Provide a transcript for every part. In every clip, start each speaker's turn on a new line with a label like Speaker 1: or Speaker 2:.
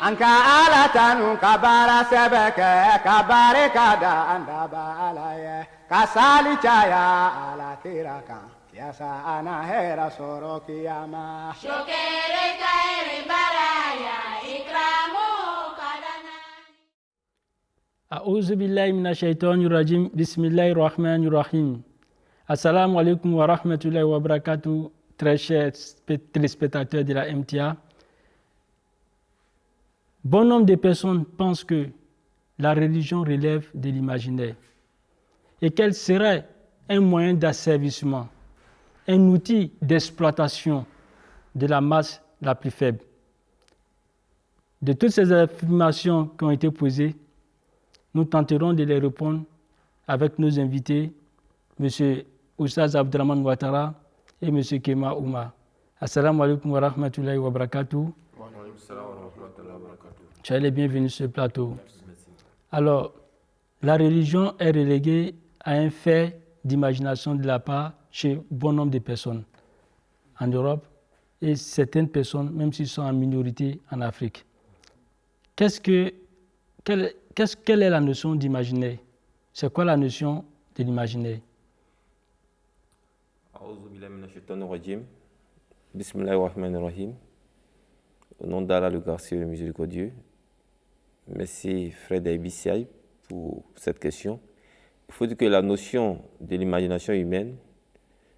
Speaker 1: Anka ala tanu kabara sebeke kabare kada andaba alaye kasali chaya ala tiraka yasa ana hera soro kiyama
Speaker 2: shokere kaere baraya ikramu kadana
Speaker 3: A'udhu billahi minash shaitanir rajim. Bismillahir rahmanir rahim. Assalamu alaikum wa rahmatullahi wa barakatuh. Très chers téléspectateurs de la MTA. Bon nombre de personnes pensent que la religion relève de l'imaginaire et qu'elle serait un moyen d'asservissement, un outil d'exploitation de la masse la plus faible. De toutes ces affirmations qui ont été posées, nous tenterons de les répondre avec nos invités, M. Oustaz Abdraman Ouattara et M. Kema Ouma. Assalamu alaikum wa rahmatullahi wa barakatuh. Tu es les bienvenus sur ce plateau. Alors, la religion est reléguée à un fait d'imagination de la part chez bon nombre de personnes en Europe et certaines personnes, même s'ils sont en minorité en Afrique. Quelle est la notion d'imaginaire? C'est quoi la notion de l'imaginaire?
Speaker 4: Bismillahirrahmanirrahim. Au nom d'Allah le gracieux et le miséricordieux. Merci Fred Aibisiaï pour cette question. Il faut dire que la notion de l'imagination humaine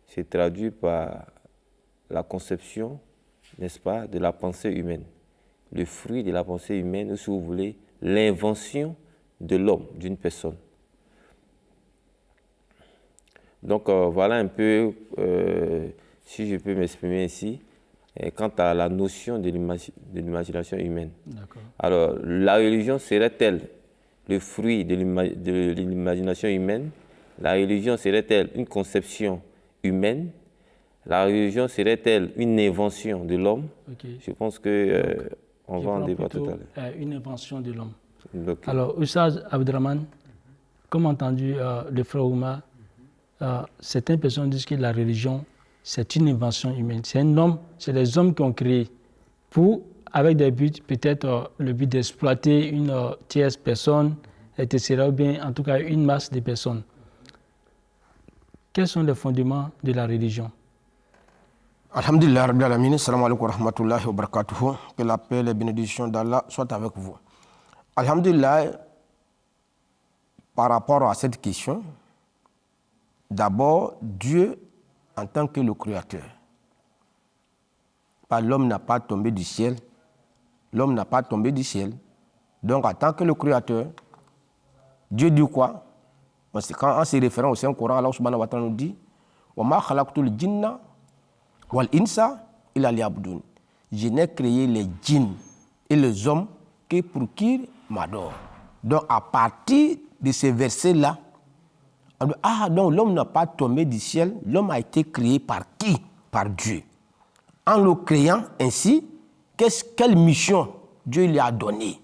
Speaker 4: se traduit par la conception, n'est-ce pas, de la pensée humaine. Le fruit de la pensée humaine, ou si vous voulez, l'invention de l'homme, d'une personne. Donc voilà un peu, si je peux m'exprimer ici, quant à la notion de l'imagination humaine. Alors, la religion serait-elle le fruit de l'imagination humaine? La religion serait-elle une conception humaine? La religion serait-elle une invention de l'homme? Je pense qu'on va en débattre tout à l'heure.
Speaker 3: Une invention de l'homme. Alors, Oustaz Abdraman, comme entendu le frère Ouma, certaines personnes disent que la religion, c'est une invention humaine. C'est les hommes qui ont créé avec des buts, peut-être le but d'exploiter une tierce personne, etc. Ou bien en tout cas une masse de personnes. Quels sont les fondements de la religion?
Speaker 5: Alhamdulillah, Rabbil Alamin, salam alaikum wa rahmatullahi wa barakatuhu. Que la paix et les bénédictions d'Allah soient avec vous. Alhamdulillah, par rapport à cette question, d'abord, Dieu en tant que le Créateur. L'homme n'a pas tombé du ciel. L'homme n'a pas tombé du ciel. Donc, en tant que le Créateur, Dieu dit quoi? Parce que quand on se réfère au Saint-Coran, Allah subhanahu wa ta'ala nous dit wa ma khalaqtul jinna wal insa illa liya'budun. Je n'ai créé les djinns et les hommes que pour qu'ils m'adorent. Donc, à partir de ces versets-là, donc l'homme n'a pas tombé du ciel, l'homme a été créé par qui? Par Dieu. En le créant ainsi, quelle mission Dieu lui a donnée?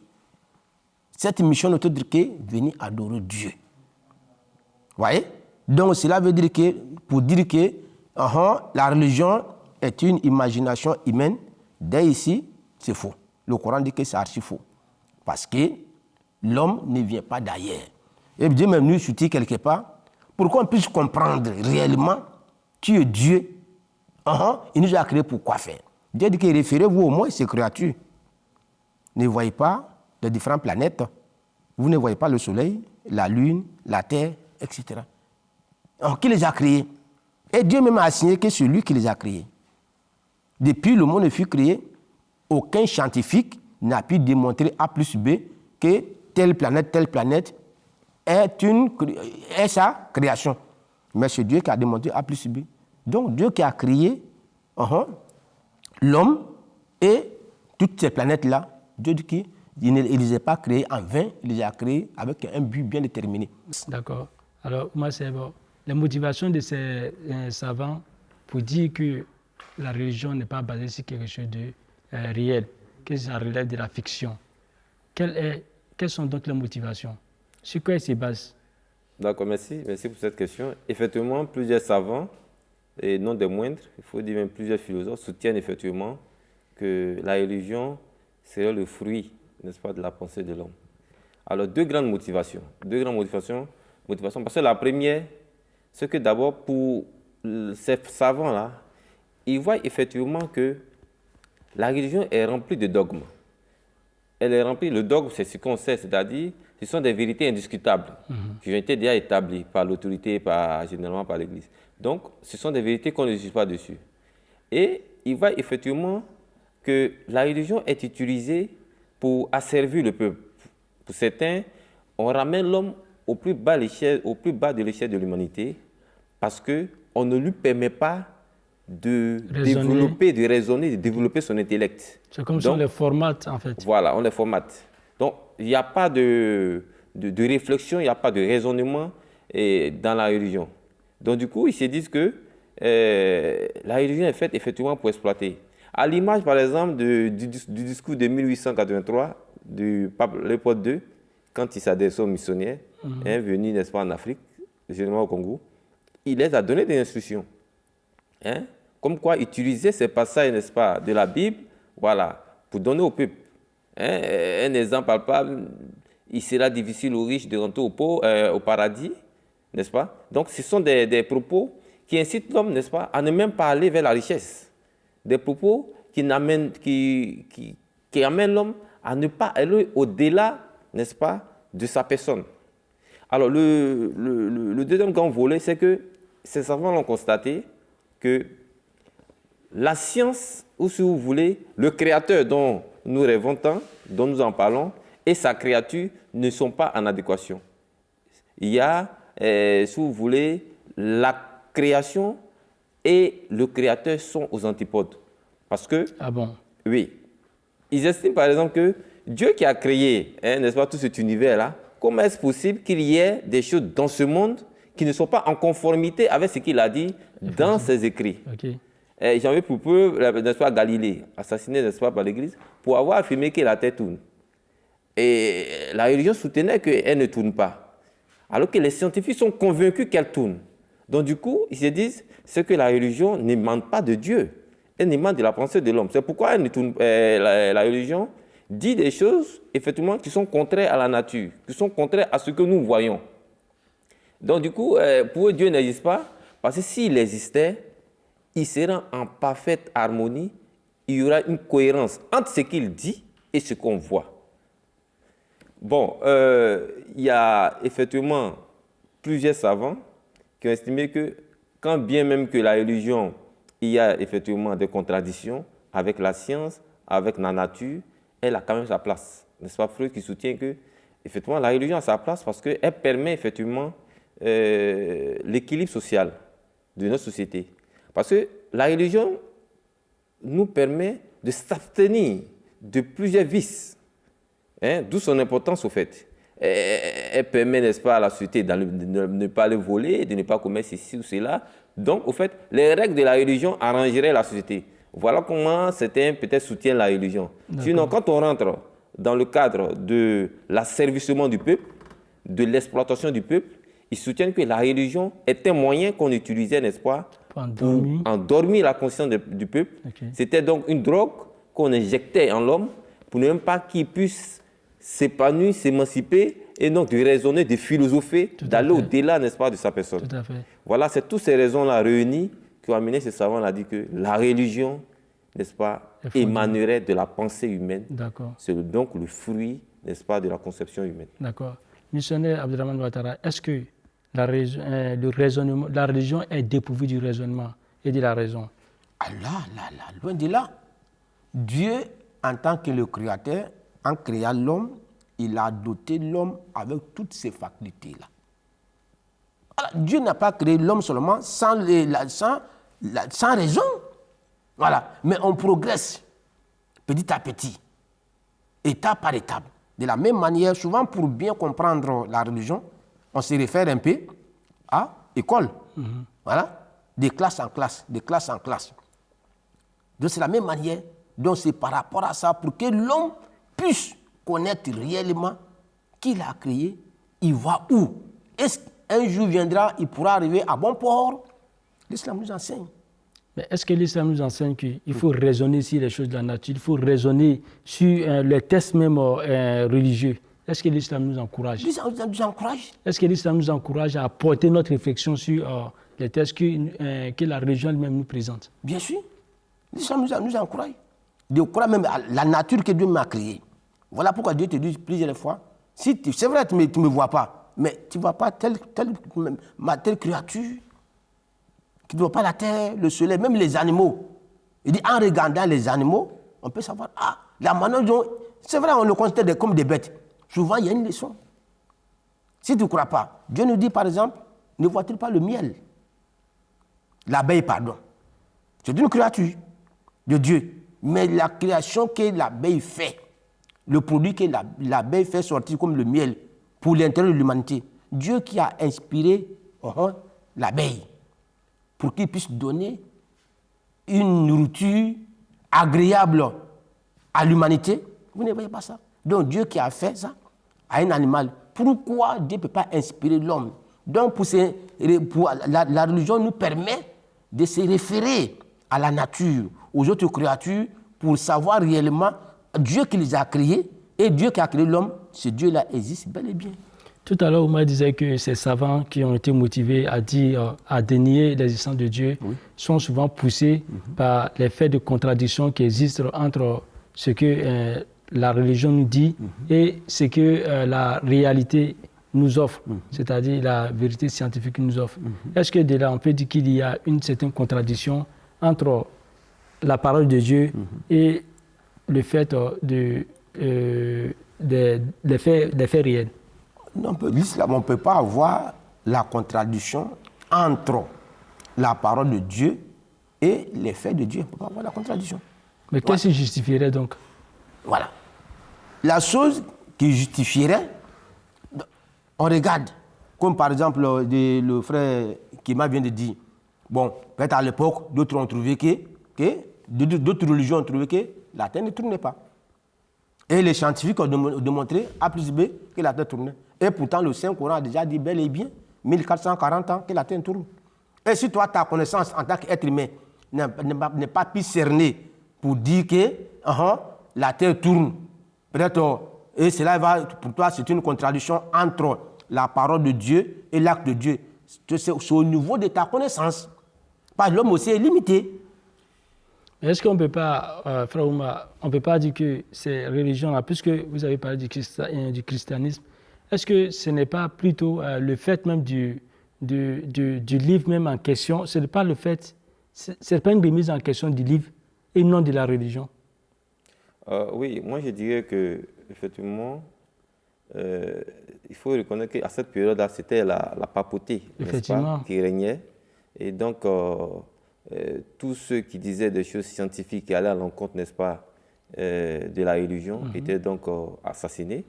Speaker 5: Cette mission ne te dit que venir adorer Dieu. Vous voyez? Donc cela veut dire que, pour dire que la religion est une imagination humaine, dès ici, c'est faux. Le Coran dit que c'est archi faux. Parce que l'homme ne vient pas d'ailleurs. Et Dieu même nous soutient quelque part, pour qu'on puisse comprendre réellement tu es Dieu. Il nous a créé pour quoi faire? Dieu dit que référez-vous au moins ces créatures. Ne voyez pas les différentes planètes. Vous ne voyez pas le soleil, la lune, la terre, etc. Alors, qui les a créés? Et Dieu même a assigné que c'est lui qui les a créés. Depuis le monde fut créé, aucun scientifique n'a pu démontrer A plus B que telle planète est sa création. Mais c'est Dieu qui a démontré A plus B. Donc Dieu qui a créé l'homme et toutes ces planètes-là, Dieu dit qu'il ne les a pas créées en vain, il les a créées avec un but bien déterminé.
Speaker 3: D'accord. Alors, moi, c'est bon. Les motivations de ces savants pour dire que la religion n'est pas basée sur quelque chose de réel, que ça relève de la fiction. Quelles sont donc les motivations? Sur quoi elles se basent?
Speaker 4: D'accord, merci pour cette question. Effectivement, plusieurs savants, et non des moindres, il faut dire même plusieurs philosophes, soutiennent effectivement que la religion serait le fruit, n'est-ce pas, de la pensée de l'homme. Alors, deux grandes motivations. Parce que la première, c'est que d'abord, pour ces savants-là, ils voient effectivement que la religion est remplie de dogmes. Elle est remplie, le dogme, c'est ce qu'on sait, c'est-à-dire, ce sont des vérités indiscutables, qui ont été déjà établies par l'autorité, généralement par l'Église. Donc, ce sont des vérités qu'on ne discute pas dessus. Et ils voient effectivement que la religion est utilisée pour asservir le peuple. Pour certains, on ramène l'homme au plus bas de l'échelle de l'humanité parce qu'on ne lui permet pas de développer, de raisonner, de développer son intellect.
Speaker 3: C'est comme si on les formate, en fait.
Speaker 4: Voilà, on les formate. Donc, il n'y a pas de réflexion, il n'y a pas de raisonnement dans la religion. Donc, du coup, ils se disent que la religion est faite effectivement pour exploiter. À l'image, par exemple, du discours de 1883 du pape Léopold II, quand il s'adressait aux missionnaires, venus, n'est-ce pas, en Afrique, généralement au Congo, il les a donné des instructions. Comme quoi utiliser ces passages, n'est-ce pas, de la Bible, voilà, pour donner au peuple. Un exemple palpable, il sera difficile aux riches de rentrer au paradis, n'est-ce pas? Donc, ce sont des propos qui incitent l'homme, n'est-ce pas, à ne même pas aller vers la richesse. Des propos qui amènent l'homme à ne pas aller au-delà, n'est-ce pas, de sa personne. Alors, le deuxième grand volet, c'est que ces savants ont constaté que la science, ou si vous voulez, le créateur dont nous rêvons tant, dont nous en parlons, et sa créature ne sont pas en adéquation. Il y a, si vous voulez, la création et le créateur sont aux antipodes. Parce que,
Speaker 3: ah bon?
Speaker 4: Oui, ils estiment par exemple que Dieu qui a créé, n'est-ce pas, tout cet univers-là, comment est-ce possible qu'il y ait des choses dans ce monde qui ne sont pas en conformité avec ce qu'il a dit dans ses écrits?
Speaker 3: Okay.
Speaker 4: J'en veux pour peu, n'est-ce pas, Galilée, assassiné, n'est-ce pas, par l'Église, pour avoir affirmé que la Terre tourne. Et la religion soutenait qu'elle ne tourne pas. Alors que les scientifiques sont convaincus qu'elle tourne. Donc du coup, ils se disent, c'est que la religion n'émane pas de Dieu. Elle émane de la pensée de l'homme. C'est pourquoi elle ne tourne, la religion dit des choses, effectivement, qui sont contraires à la nature, qui sont contraires à ce que nous voyons. Donc du coup, pour eux, Dieu n'existe pas, parce que s'il existait, il serait en parfaite harmonie, il y aura une cohérence entre ce qu'il dit et ce qu'on voit. Bon, il y a effectivement plusieurs savants qui ont estimé que, quand bien même que la religion, il y a effectivement des contradictions avec la science, avec la nature, elle a quand même sa place. N'est-ce pas, Freud qui soutient que, effectivement, la religion a sa place parce qu'elle permet effectivement l'équilibre social de notre société. Parce que la religion nous permet de s'abstenir de plusieurs vices, d'où son importance au fait. Elle permet, n'est-ce pas, à la société de ne pas le voler, de ne pas commettre ceci ou cela. Donc, au fait, les règles de la religion arrangeraient la société. Voilà comment certains peut-être soutiennent la religion. Sinon, quand on rentre dans le cadre de l'asservissement du peuple, de l'exploitation du peuple, ils soutiennent que la religion est un moyen qu'on utilisait, n'est-ce pas, pour endormir la conscience du peuple. Okay. C'était donc une drogue qu'on injectait en l'homme pour ne même pas qu'il puisse s'épanouir, s'émanciper et donc de raisonner, de philosopher, d'aller au-delà, n'est-ce pas, de sa personne.
Speaker 3: Tout à fait.
Speaker 4: Voilà, c'est toutes ces raisons-là réunies qui ont amené ces savants à dire que la religion, n'est-ce pas, émanerait de la pensée humaine.
Speaker 3: D'accord.
Speaker 4: C'est donc le fruit, n'est-ce pas, de la conception humaine.
Speaker 3: D'accord. Missionnaire Abdelrahmane Ouattara, est-ce que la religion est dépourvue du raisonnement et de la raison?
Speaker 5: Ah là, loin de là. Dieu, en tant que le créateur, en créant l'homme, il a doté l'homme avec toutes ces facultés-là. Alors, Dieu n'a pas créé l'homme seulement sans raison. Voilà. Mais on progresse petit à petit, étape par étape. De la même manière, souvent pour bien comprendre la religion, on se réfère un peu à l'école. Voilà. De classe en classe, de classe en classe. Donc c'est la même manière. Donc c'est par rapport à ça, pour que l'homme puisse connaître réellement qui l'a créé, il va où. un jour viendra, il pourra arriver à bon port. L'islam nous enseigne.
Speaker 3: Mais est-ce que l'islam nous enseigne qu'il faut raisonner sur les choses de la nature, il faut raisonner sur les tests même religieux? Est-ce que l'islam nous encourage?
Speaker 5: L'islam nous encourage.
Speaker 3: Est-ce que l'islam nous encourage à porter notre réflexion sur les tests que la religion elle-même nous présente?
Speaker 5: Bien sûr. L'islam nous encourage. De croire même à la nature que Dieu m'a créée. Voilà pourquoi Dieu te dit plusieurs fois, c'est vrai que tu ne me vois pas, mais tu ne vois pas telle créature, tu ne vois pas la terre, le soleil, même les animaux. Il dit, en regardant les animaux, on peut savoir, la manière dont... C'est vrai, on le considère comme des bêtes. Souvent, il y a une leçon. Si tu ne crois pas, Dieu nous dit, par exemple, ne vois-t-il pas le miel? L'abeille, pardon. C'est une créature de Dieu. Mais la création que l'abeille fait, le produit que l'abeille fait sortir comme le miel pour l'intérêt de l'humanité, Dieu qui a inspiré l'abeille pour qu'il puisse donner une nourriture agréable à l'humanité, vous ne voyez pas ça. Donc Dieu qui a fait ça à un animal, pourquoi Dieu ne peut pas inspirer l'homme? Donc la religion nous permet de se référer à la nature, aux autres créatures, pour savoir réellement Dieu qui les a créés et Dieu qui a créé l'homme, ce Dieu-là existe bel et bien.
Speaker 3: Tout à l'heure, Oumar disait que ces savants qui ont été motivés à dénier l'existence de Dieu sont souvent poussés par les faits de contradiction qui existent entre ce que la religion nous dit et ce que la réalité nous offre, c'est-à-dire la vérité scientifique nous offre. Est-ce que de là, on peut dire qu'il y a une certaine contradiction entre la parole de Dieu et le fait des faits réels?
Speaker 5: L'islam, on ne peut pas avoir la contradiction entre la parole de Dieu et les faits de Dieu. On ne peut pas avoir la contradiction.
Speaker 3: Mais qu'est-ce qui justifierait donc?
Speaker 5: Voilà. La chose qui justifierait, on regarde, comme par exemple le frère Kima vient de dire, bon, peut-être à l'époque, d'autres ont trouvé d'autres religions ont trouvé que la terre ne tournait pas. Et les scientifiques ont démontré A plus B que la terre tournait. Et pourtant, le Saint-Coran a déjà dit bel et bien, 1440 ans, que la terre tourne. Et si toi, ta connaissance en tant qu'être humain n'est pas plus cernée pour dire que la terre tourne, peut-être, et cela va, pour toi, c'est une contradiction entre la parole de Dieu et l'acte de Dieu. C'est au niveau de ta connaissance. Parce que l'homme aussi est limité.
Speaker 3: Est-ce qu'on ne peut pas, frère Oumar, on ne peut pas dire que ces religions-là, puisque vous avez parlé du christianisme, est-ce que ce n'est pas plutôt le fait même du livre même en question, ce n'est pas le fait, c'est pas une remise en question du livre et non de la religion?
Speaker 4: Oui, moi je dirais que effectivement, il faut reconnaître qu'à cette période-là, c'était la papauté, n'est-ce pas, qui régnait. Et donc, tous ceux qui disaient des choses scientifiques qui allaient à l'encontre, n'est-ce pas, de la religion, étaient donc assassinés.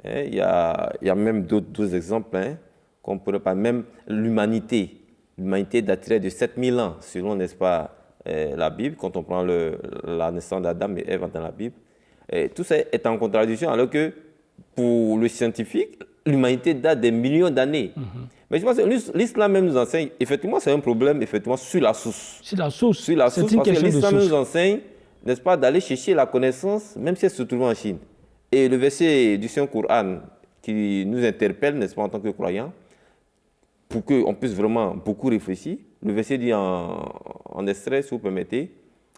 Speaker 4: Il y a même d'autres exemples, qu'on pourrait pas, même l'humanité. L'humanité daterait de 7000 ans, selon, n'est-ce pas, la Bible, quand on prend la naissance d'Adam et Ève dans la Bible. Et tout ça est en contradiction, alors que pour le scientifique, l'humanité date des millions d'années. Mais je pense que l'islam même nous enseigne, effectivement, c'est un problème, effectivement, sur la source.
Speaker 3: Sur la source.
Speaker 4: Sur la source, parce que l'islam nous enseigne, n'est-ce pas, d'aller chercher la connaissance, même si elle se trouve en Chine. Et le verset du Saint-Coran qui nous interpelle, n'est-ce pas, en tant que croyants, pour qu'on puisse vraiment beaucoup réfléchir, le verset dit en extrait, si vous permettez,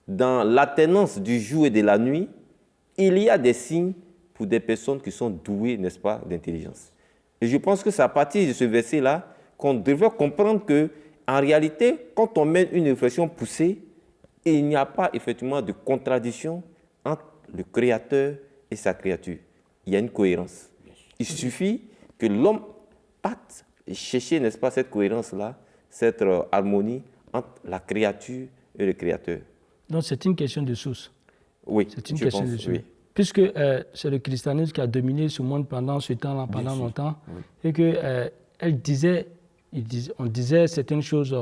Speaker 4: dans l'alternance du jour et de la nuit, il y a des signes pour des personnes qui sont douées, n'est-ce pas, d'intelligence. Et je pense que c'est à partir de ce verset-là qu'on devrait comprendre qu'en réalité, quand on mène une réflexion poussée, il n'y a pas effectivement de contradiction entre le Créateur et sa créature. Il y a une cohérence. Il suffit que l'homme parte chercher, n'est-ce pas, cette cohérence-là, cette harmonie entre la créature et le Créateur.
Speaker 3: Donc c'est une question de source.
Speaker 4: Oui,
Speaker 3: c'est une question de source. Oui. Puisque c'est le christianisme qui a dominé ce monde pendant ce temps-là, pendant longtemps, et que on disait certaines choses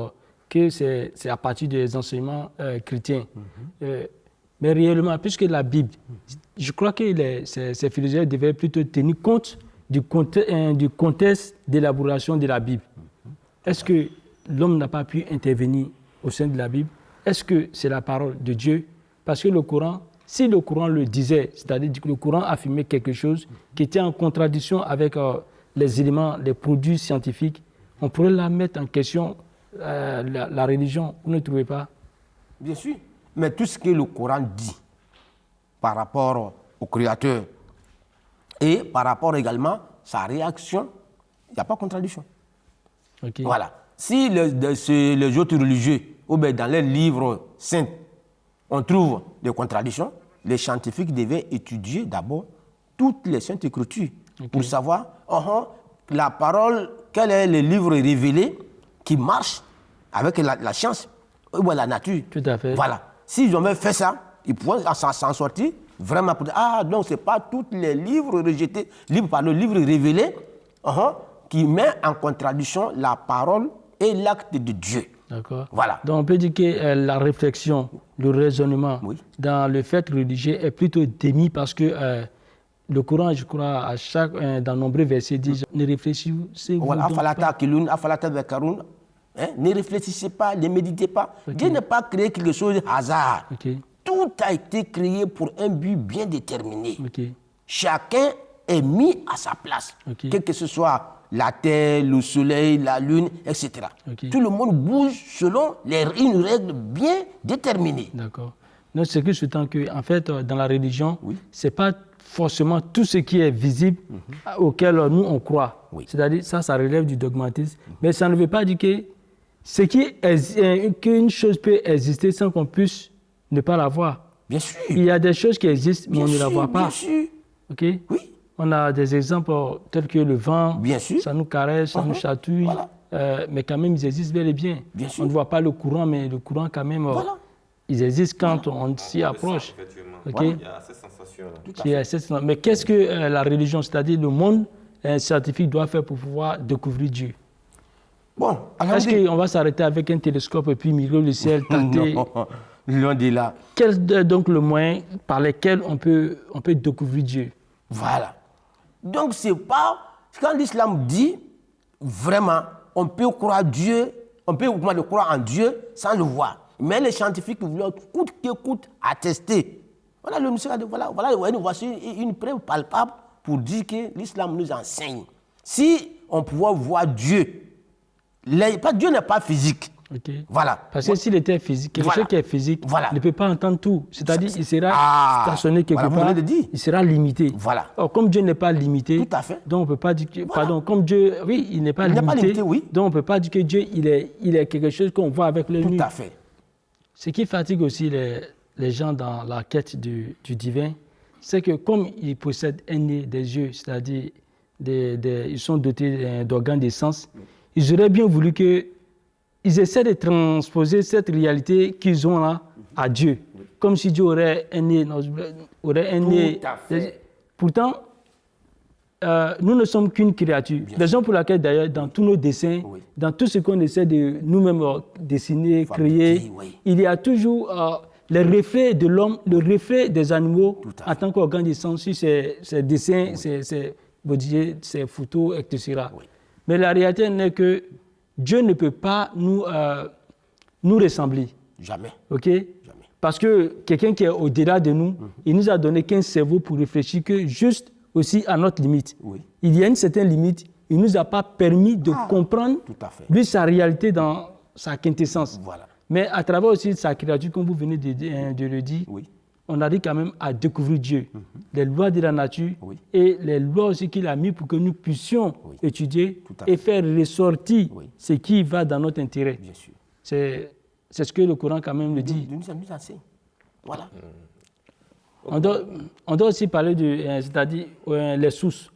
Speaker 3: que c'est à partir des enseignements chrétiens. Mais réellement, puisque la Bible, je crois que ces philosophes devaient plutôt tenir compte du contexte d'élaboration de la Bible. Est-ce que l'homme n'a pas pu intervenir au sein de la Bible? Est-ce que c'est la parole de Dieu? Parce que le Coran, si le Coran le disait, c'est-à-dire que le Coran affirmait quelque chose qui était en contradiction avec les éléments, les produits scientifiques, on pourrait la mettre en question, la religion. Vous ne trouvez pas?
Speaker 5: Bien sûr. Mais tout ce que le Coran dit par rapport au Créateur et par rapport également à sa réaction, il n'y a pas de contradiction.
Speaker 3: Okay.
Speaker 5: Voilà. Si les autres religieux, ou bien dans les livres saints, on trouve des contradictions, les scientifiques devaient étudier d'abord toutes les saintes écritures pour savoir la parole, quel est le livre révélé qui marche avec la science ou la nature.
Speaker 3: Tout à fait.
Speaker 5: Voilà. S'ils avaient fait ça, ils pourraient s'en sortir vraiment pour dire, donc ce n'est pas tous les livres rejetés, livres révélés qui met en contradiction la parole et l'acte de Dieu.
Speaker 3: D'accord.
Speaker 5: Voilà.
Speaker 3: Donc on peut dire que la réflexion, le raisonnement dans le fait religieux est plutôt démis parce que le Coran, je crois, dans nombreux versets dit ne réfléchissez-vous
Speaker 5: voilà.
Speaker 3: donc pas.
Speaker 5: Ne réfléchissez pas, ne méditez pas. Dieu n'a pas créé quelque chose de hasard. Tout a été créé pour un but bien déterminé. Chacun est mis à sa place. Quel que ce soit la terre, le soleil, la lune, etc. Tout le monde bouge selon une règle bien déterminée.
Speaker 3: D'accord. Donc, c'est que ce temps que, en fait, dans la religion, ce n'est pas forcément tout ce qui est visible auquel nous on croit. C'est-à-dire, ça relève du dogmatisme. Mais ça ne veut pas dire que qu'une chose peut exister sans qu'on puisse ne pas la voir.
Speaker 5: Bien sûr.
Speaker 3: Il y a des choses qui existent, mais on ne la voit pas.
Speaker 5: Bien sûr.
Speaker 3: OK? Oui. On a des exemples tels que le vent,
Speaker 5: bien sûr,
Speaker 3: ça nous caresse, ça nous chatouille, mais quand même ils existent bel et bien. On ne voit pas le courant, mais le courant quand même, ils existent quand on s'y approche. Okay?
Speaker 4: Il y a ces sensations-là.
Speaker 3: Mais qu'est-ce que la religion, c'est-à-dire le monde scientifique doit faire pour pouvoir découvrir Dieu?
Speaker 5: Bon,
Speaker 3: est-ce qu'on va s'arrêter avec un télescope et puis mirer le ciel, tenter?
Speaker 5: Loin de là.
Speaker 3: Quel est donc le moyen par lequel on peut découvrir Dieu?
Speaker 5: Voilà. Donc, c'est pas. Quand l'islam dit, vraiment, on peut croire Dieu, on peut croire en Dieu sans le voir. Mais les scientifiques veulent coûte que coûte attester. Voici une preuve palpable pour dire que l'islam nous enseigne. Si on pouvait voir Dieu, Dieu n'est pas physique. Voilà.
Speaker 3: Parce que s'il était physique, quelque chose qui est physique ne peut pas entendre tout. C'est-à-dire qu'il sera stationné quelque part, il sera limité.
Speaker 5: Voilà.
Speaker 3: Or, comme Dieu n'est pas limité,
Speaker 5: tout à fait.
Speaker 3: Donc on peut pas dire que, pardon, comme Dieu, il n'est pas limité, donc on ne peut pas dire que Dieu, il est quelque chose qu'on voit avec l'œil nu.
Speaker 5: Tout à fait.
Speaker 3: Ce qui fatigue aussi les gens dans la quête du divin, c'est que comme ils possèdent un nez, des yeux, c'est-à-dire ils sont dotés d'organes de sens, ils auraient bien voulu qu'ils essaient de transposer cette réalité qu'ils ont là à Dieu. Comme si Dieu aurait un nez. Pourtant, nous ne sommes qu'une créature. Raison pour laquelle, d'ailleurs, dans tous nos dessins, dans tout ce qu'on essaie de nous-mêmes dessiner, créer, il y a toujours les reflets de l'homme, le reflet des animaux en tant qu'organe de sens sur ces dessins, ces photos, etc. Mais la réalité n'est que Dieu ne peut pas nous ressembler.
Speaker 5: Jamais.
Speaker 3: OK? Jamais. Parce que quelqu'un qui est au-delà de nous, il nous a donné qu'un cerveau pour réfléchir que juste aussi à notre limite. Il y a une certaine limite. Il ne nous a pas permis de comprendre lui sa réalité dans sa quintessence.
Speaker 5: Voilà.
Speaker 3: Mais à travers aussi sa créature, comme vous venez de le dire, on arrive quand même à découvrir Dieu, les lois de la nature et les lois aussi qu'il a mis pour que nous puissions étudier et faire ressortir ce qui va dans notre intérêt.
Speaker 5: Bien sûr.
Speaker 3: C'est ce que le Coran quand même le dit.
Speaker 5: Voilà.
Speaker 3: On doit aussi parler c'est-à-dire les sources.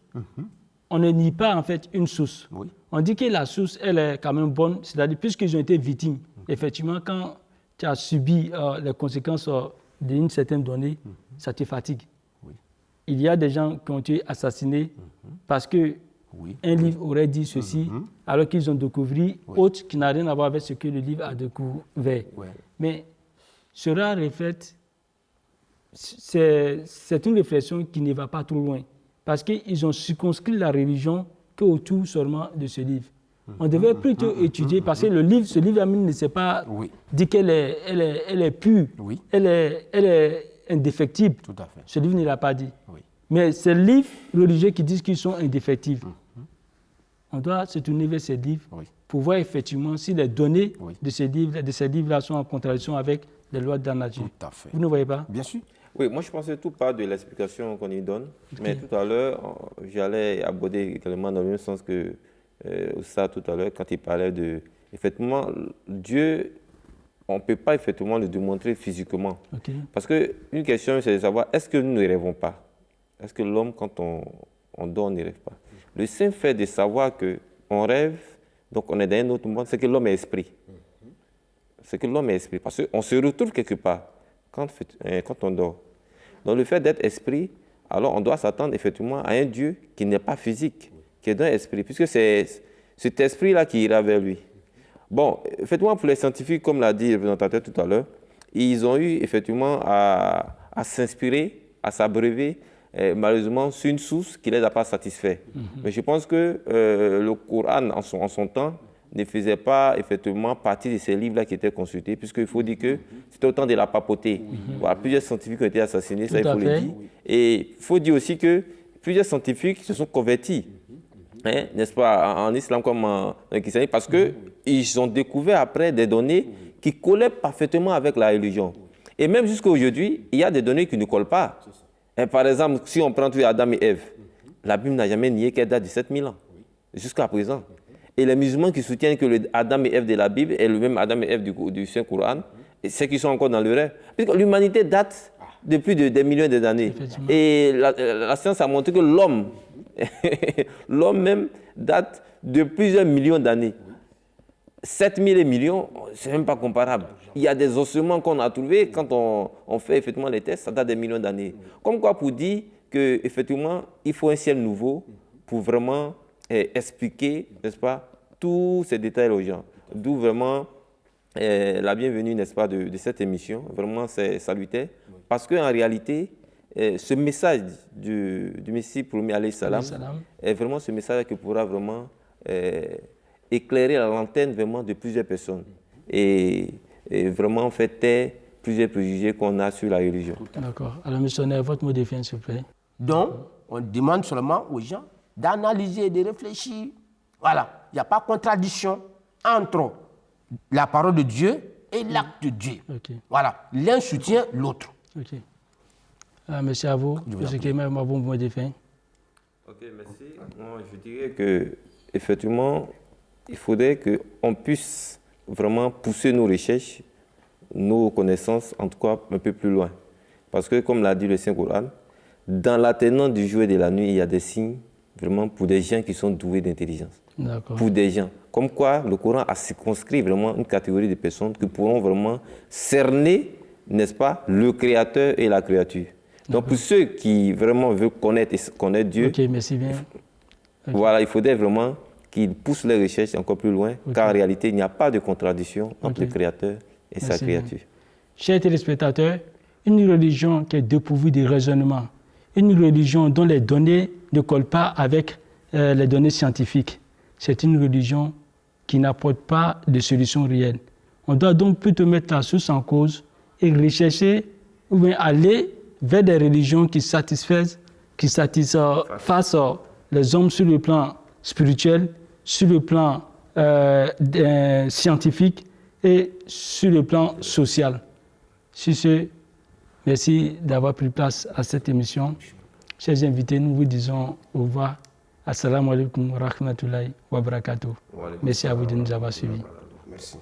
Speaker 3: On ne nie pas en fait une source. On dit que la source, elle est quand même bonne, c'est-à-dire puisqu'ils ont été victimes. Effectivement, quand tu as subi les conséquences d'une certaine donnée, ça te fatigue. Il y a des gens qui ont été assassinés parce que un livre aurait dit ceci, alors qu'ils ont découvert autre qui n'a rien à voir avec ce que le livre a découvert. Mais cela reflète, c'est une réflexion qui ne va pas trop loin. parce qu'ils ont circonscrit la religion qu'autour seulement de ce livre. On devait plutôt étudier, parce que ce livre ne s'est pas dit qu'elle est pure, elle est indéfectible.
Speaker 5: Tout à fait.
Speaker 3: Ce livre ne l'a pas dit. Mais c'est les livres religieux qui disent qu'ils sont indéfectibles. On doit se tourner vers ces livres pour voir effectivement si les données de ces livres-là sont en contradiction avec les lois de la nature.
Speaker 5: Tout à fait.
Speaker 3: Vous ne voyez pas?
Speaker 5: Bien sûr.
Speaker 4: Oui, moi je pensais tout pas de l'explication qu'on y donne, mais tout à l'heure, j'allais aborder également dans le même sens que ça tout à l'heure, quand il parlait de... Effectivement, Dieu, on ne peut pas effectivement le démontrer physiquement. Parce qu'une question, c'est de savoir, est-ce que nous ne rêvons pas? Est-ce que l'homme, quand on dort, ne rêve pas? Le simple fait de savoir qu'on rêve, donc on est dans un autre monde, c'est que l'homme est esprit. C'est que l'homme est esprit, parce qu'on se retrouve quelque part quand on dort. Donc le fait d'être esprit, alors on doit s'attendre effectivement à un Dieu qui n'est pas physique, qui est d'un esprit, puisque c'est cet esprit-là qui ira vers lui. Bon, effectivement, pour les scientifiques, comme l'a dit le présentateur tout à l'heure, ils ont eu effectivement à s'inspirer, à s'abreuver, malheureusement, sur une source qui ne les a pas satisfaits. Mais je pense que le Coran, en son temps, ne faisait pas effectivement partie de ces livres-là qui étaient consultés, puisqu'il faut dire que c'était au temps de la papauté. Voilà, plusieurs scientifiques ont été assassinés, ça il faut le dire. Et il faut dire aussi que plusieurs scientifiques se sont convertis, n'est-ce pas, en islam comme en christianisme, parce qu'ils ont découvert après des données qui collaient parfaitement avec la religion. Et même jusqu'à aujourd'hui, il y a des données qui ne collent pas. Et par exemple, si on prend Adam et Ève, la Bible n'a jamais nié qu'elle date de 7000 ans, jusqu'à présent. Et les musulmans qui soutiennent que Adam et Ève de la Bible est le même Adam et Ève du Saint-Coran, c'est qu'ils sont encore dans le rêve. Puisque l'humanité date de plus de des millions d'années. Et la science a montré que l'homme même date de plusieurs millions d'années. 7000 millions, c'est même pas comparable. Il y a des ossements qu'on a trouvés quand on fait effectivement les tests, ça date des millions d'années. Comme quoi pour dire qu'effectivement, il faut un ciel nouveau pour vraiment expliquer, n'est-ce pas, tous ces détails aux gens. D'où vraiment la bienvenue, n'est-ce pas, de cette émission. Vraiment, c'est salutaire. Parce qu'en réalité, ce message du Messie promis alayhi salam est vraiment ce message qui pourra vraiment éclairer la lanterne vraiment de plusieurs personnes et vraiment faire taire plusieurs préjugés qu'on a sur la religion.
Speaker 3: D'accord. Alors, missionnaire, votre mot de fin, s'il vous plaît.
Speaker 5: Donc, on demande seulement aux gens d'analyser, de réfléchir. Voilà, il n'y a pas de contradiction entre la parole de Dieu et l'acte de Dieu. Voilà, l'un soutient l'autre.
Speaker 3: Merci à vous. Je suis un bon mot de fin.
Speaker 4: Ok, merci. Moi, je dirais qu'effectivement, il faudrait qu'on puisse vraiment pousser nos recherches, nos connaissances, en tout cas un peu plus loin. Parce que, comme l'a dit le Saint-Coran, dans l'attenant du jour et de la nuit, il y a des signes vraiment pour des gens qui sont doués d'intelligence. Pour des gens. Comme quoi, le Coran a circonscrit vraiment une catégorie de personnes qui pourront vraiment cerner, n'est-ce pas, le Créateur et la créature. Donc, pour ceux qui vraiment veulent connaître Dieu,
Speaker 3: merci bien.
Speaker 4: Voilà, il faudrait vraiment qu'ils poussent les recherches encore plus loin, car en réalité, il n'y a pas de contradiction entre le Créateur et sa créature.
Speaker 3: Chers téléspectateurs, une religion qui est dépourvue de raisonnement, une religion dont les données ne collent pas avec les données scientifiques, c'est une religion qui n'apporte pas de solution réelle. On doit donc plutôt mettre la source en cause et rechercher ou bien aller vers des religions qui satisfassent les hommes sur le plan spirituel, sur le plan scientifique et sur le plan social. Sur ce, merci d'avoir pris place à cette émission. Chers invités, nous vous disons au revoir. Assalamu alaikum wa rahmatullahi wa barakatuh. Merci à vous de nous avoir suivis.
Speaker 5: Merci.